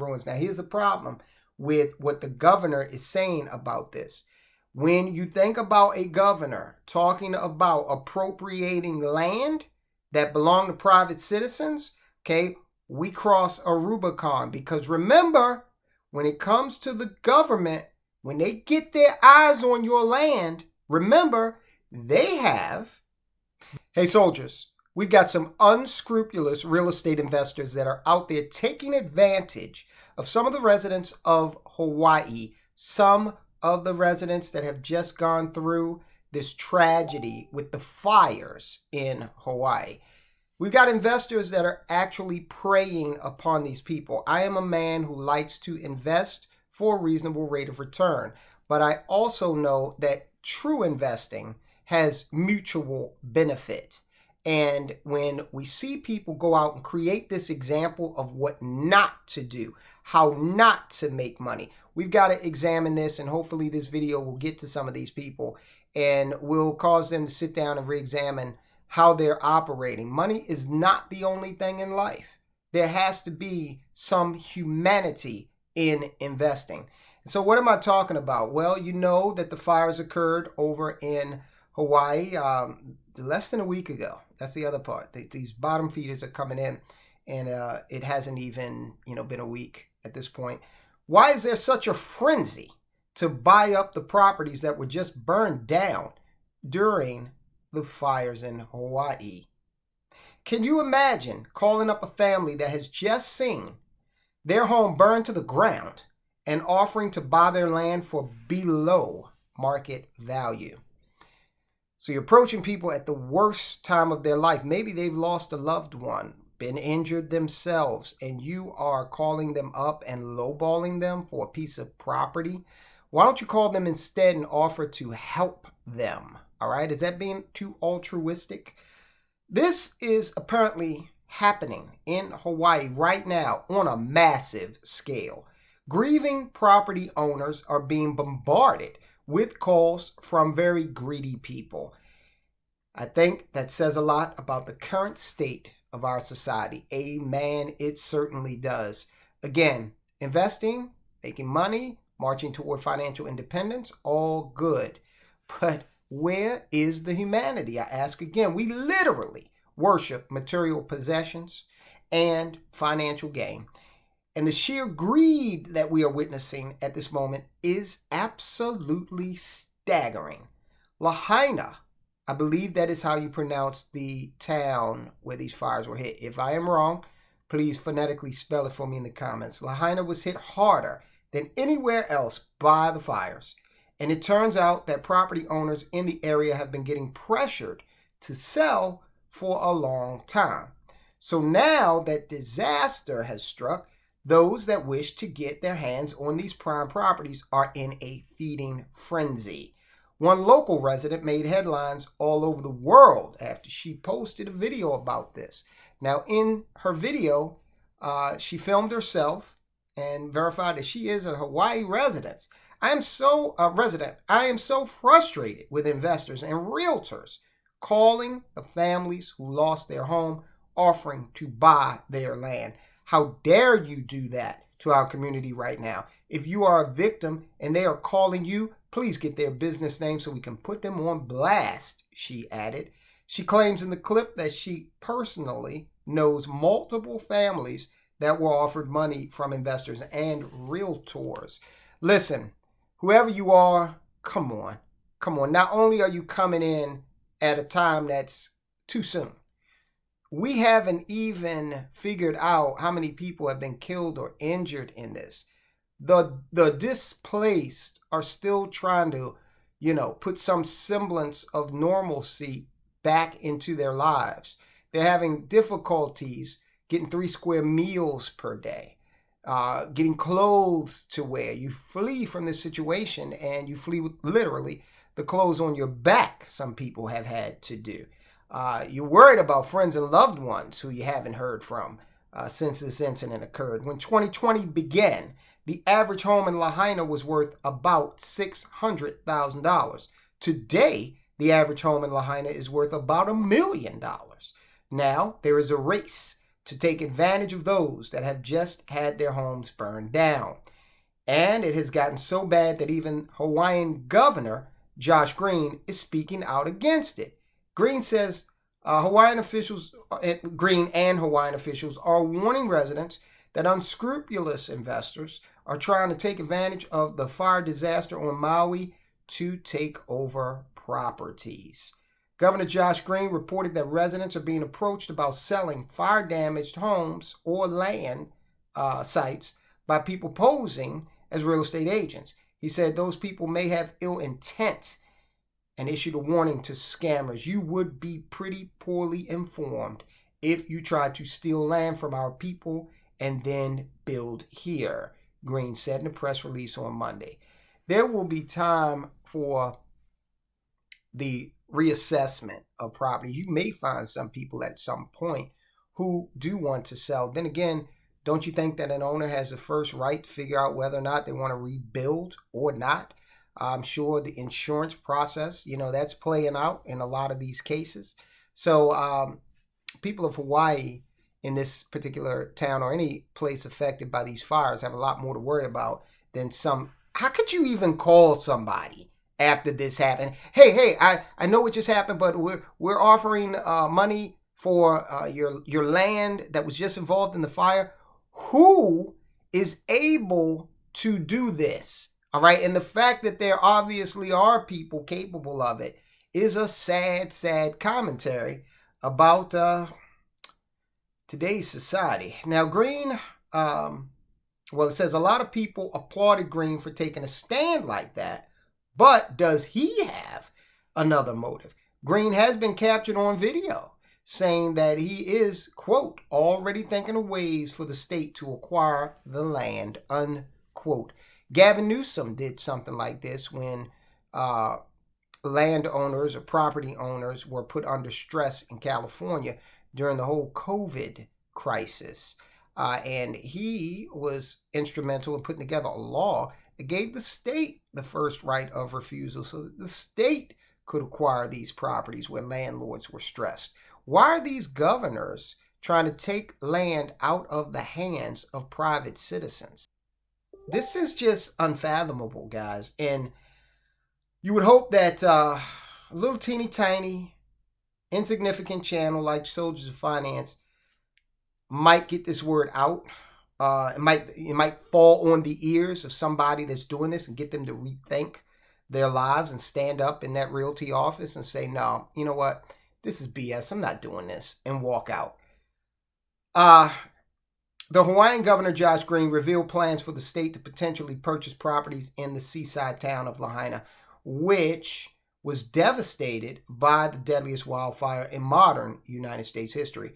ruins. Now, here's the problem with what the governor is saying about this. When you think about a governor talking about appropriating land that belong to private citizens, okay, we cross a Rubicon. Because remember, when it comes to the government, when they get their eyes on your land, remember, they have... Hey, soldiers, we've got some unscrupulous real estate investors that are out there taking advantage of some of the residents of Hawaii, some of the residents that have just gone through this tragedy with the fires in Hawaii. We've got investors that are actually preying upon these people. I am a man who likes to invest for a reasonable rate of return, but I also know that true investing has mutual benefit. And when we see people go out and create this example of what not to do, how not to make money, we've got to examine this, and hopefully this video will get to some of these people and will cause them to sit down and re-examine how they're operating. Money is not the only thing in life. There has to be some humanity in investing. And so what am I talking about? Well, you know that the fires occurred over in Hawaii less than a week ago. That's the other part. These bottom feeders are coming in, and it hasn't even been a week at this point. Why is there such a frenzy to buy up the properties that were just burned down during the fires in Hawaii? Can you imagine calling up a family that has just seen their home burned to the ground and offering to buy their land for below market value? So you're approaching people at the worst time of their life. Maybe they've lost a loved one, been injured themselves, and you are calling them up and lowballing them for a piece of property. Why don't you call them instead and offer to help them? All right, is that being too altruistic? This is apparently happening in Hawaii right now on a massive scale. Grieving property owners are being bombarded with calls from very greedy people. I think that says a lot about the current state of our society. Amen, it certainly does. Again, investing, making money, marching toward financial independence, all good. But where is the humanity? I ask again. We literally worship material possessions and financial gain. And the sheer greed that we are witnessing at this moment is absolutely staggering. Lahaina, I believe that is how you pronounce the town where these fires were hit. If I am wrong, please phonetically spell it for me in the comments. Lahaina was hit harder than anywhere else by the fires. And it turns out that property owners in the area have been getting pressured to sell for a long time. So now that disaster has struck, those that wish to get their hands on these prime properties are in a feeding frenzy. One local resident made headlines all over the world after she posted a video about this. Now, in her video, she filmed herself and verified that she is a Hawaii resident. I am so frustrated with investors and realtors calling the families who lost their home, offering to buy their land. How dare you do that to our community right now? If you are a victim and they are calling you, please get their business name so we can put them on blast, she added. She claims in the clip that she personally knows multiple families that were offered money from investors and realtors. Listen, whoever you are, come on. Come on. Not only are you coming in at a time that's too soon, we haven't even figured out how many people have been killed or injured in this. The displaced are still trying to, put some semblance of normalcy back into their lives. They're having difficulties getting 3 square meals per day, getting clothes to wear. You flee from this situation and you flee with literally the clothes on your back, some people have had to do. You're worried about friends and loved ones who you haven't heard from since this incident occurred. When 2020 began, the average home in Lahaina was worth about $600,000. Today, the average home in Lahaina is worth about $1 million. Now, there is a race to take advantage of those that have just had their homes burned down. And it has gotten so bad that even Hawaiian Governor Josh Green is speaking out against it. Green says Green and Hawaiian officials are warning residents that unscrupulous investors are trying to take advantage of the fire disaster on Maui to take over properties. Governor Josh Green reported that residents are being approached about selling fire-damaged homes or land sites by people posing as real estate agents. He said those people may have ill intent and issued a warning to scammers. You would be pretty poorly informed if you tried to steal land from our people and then build here, Green said in a press release on Monday. There will be time for the reassessment of property. You may find some people at some point who do want to sell. Then again, don't you think that an owner has the first right to figure out whether or not they want to rebuild or not? I'm sure the insurance process, that's playing out in a lot of these cases. So people of Hawaii in this particular town or any place affected by these fires have a lot more to worry about than some. How could you even call somebody after this happened? Hey, I know what just happened, but we're offering money for your land that was just involved in the fire. Who is able to do this? All right. And the fact that there obviously are people capable of it is a sad, sad commentary about today's society. Now, Green, it says a lot of people applauded Green for taking a stand like that. But does he have another motive? Green has been captured on video saying that he is, quote, already thinking of ways for the state to acquire the land, unquote. Gavin Newsom did something like this when landowners or property owners were put under stress in California during the whole COVID crisis. And he was instrumental in putting together a law that gave the state the first right of refusal so that the state could acquire these properties where landlords were stressed. Why are these governors trying to take land out of the hands of private citizens? This is just unfathomable, guys. And you would hope that a little teeny tiny, insignificant channel like Soldiers of Finance might get this word out. It might fall on the ears of somebody that's doing this and get them to rethink their lives and stand up in that realty office and say, no, you know what? This is BS. I'm not doing this, and walk out. The Hawaiian Governor Josh Green revealed plans for the state to potentially purchase properties in the seaside town of Lahaina, which was devastated by the deadliest wildfire in modern United States history.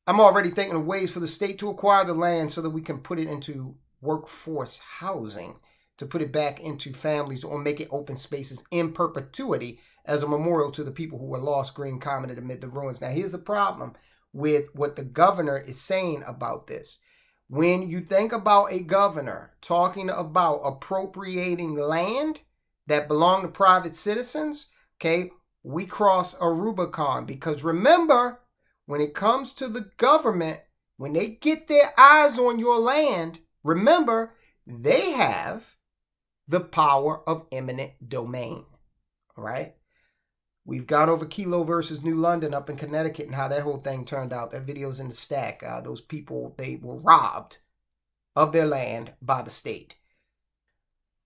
I'm already thinking of ways for the state to acquire the land so that we can put it into workforce housing, to put it back into families or make it open spaces in perpetuity as a memorial to the people who were lost, Green commented amid the ruins. Now, here's the problem with what the governor is saying about this. When you think about a governor talking about appropriating land that belong to private citizens, okay, we cross a Rubicon. Because remember, when it comes to the government, when they get their eyes on your land, remember, they have the power of eminent domain. All right? We've gone over Kilo versus New London up in Connecticut and how that whole thing turned out. That video's in the stack. Those people, they were robbed of their land by the state.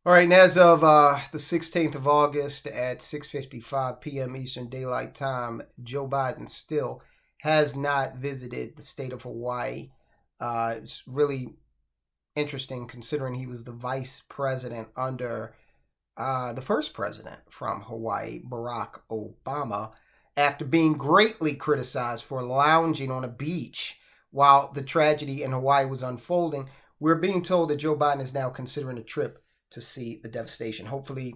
All right, and as of the 16th of August at 6:55 p.m. Eastern Daylight Time, Joe Biden still has not visited the state of Hawaii. It's really interesting considering he was the vice president under the first president from Hawaii, Barack Obama, after being greatly criticized for lounging on a beach while the tragedy in Hawaii was unfolding. We're being told that Joe Biden is now considering a trip to see the devastation. Hopefully,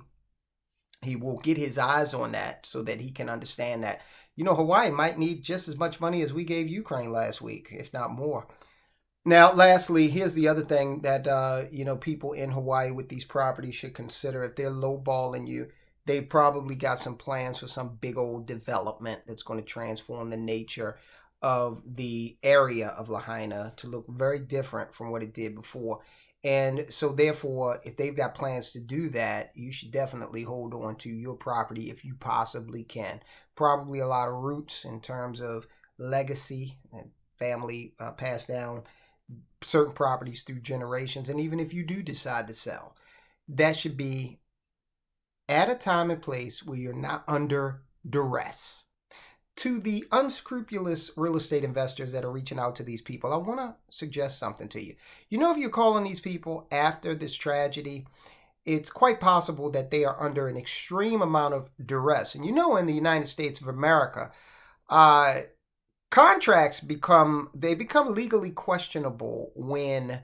he will get his eyes on that so that he can understand that, Hawaii might need just as much money as we gave Ukraine last week, if not more. Now, lastly, here's the other thing that, people in Hawaii with these properties should consider. If they're lowballing you, they probably got some plans for some big old development that's going to transform the nature of the area of Lahaina to look very different from what it did before. And so therefore, if they've got plans to do that, you should definitely hold on to your property if you possibly can. Probably a lot of roots in terms of legacy and family passed down certain properties through generations. And even if you do decide to sell, that should be at a time and place where you're not under duress. To the unscrupulous real estate investors that are reaching out to these people, I want to suggest something to you. You know, if you call on these people after this tragedy, it's quite possible that they are under an extreme amount of duress. And you know, in the United States of America, contracts become legally questionable when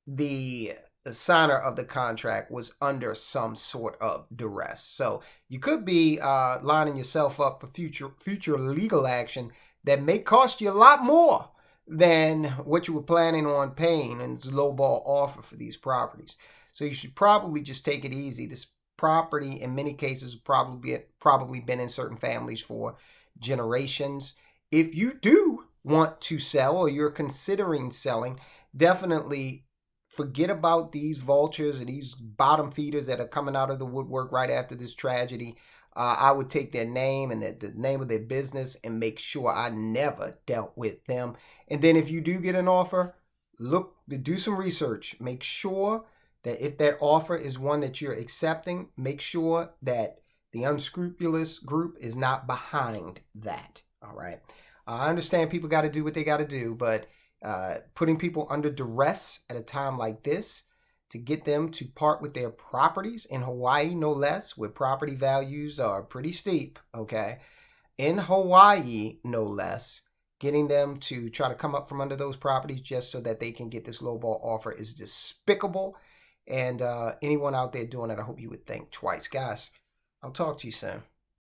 the signer of the contract was under some sort of duress. So you could be lining yourself up for future legal action that may cost you a lot more than what you were planning on paying in this lowball offer for these properties. So you should probably just take it easy. This property, in many cases, probably been in certain families for generations. If you do want to sell or you're considering selling, definitely forget about these vultures and these bottom feeders that are coming out of the woodwork right after this tragedy. I would take their name and the name of their business and make sure I never dealt with them. And then if you do get an offer, do some research. Make sure that if that offer is one that you're accepting, make sure that the unscrupulous group is not behind that. All right. I understand people got to do what they got to do, but putting people under duress at a time like this to get them to part with their properties in Hawaii, no less, where property values are pretty steep, okay? In Hawaii, no less, getting them to try to come up from under those properties just so that they can get this lowball offer is despicable. And anyone out there doing it, I hope you would think twice. Guys, I'll talk to you soon.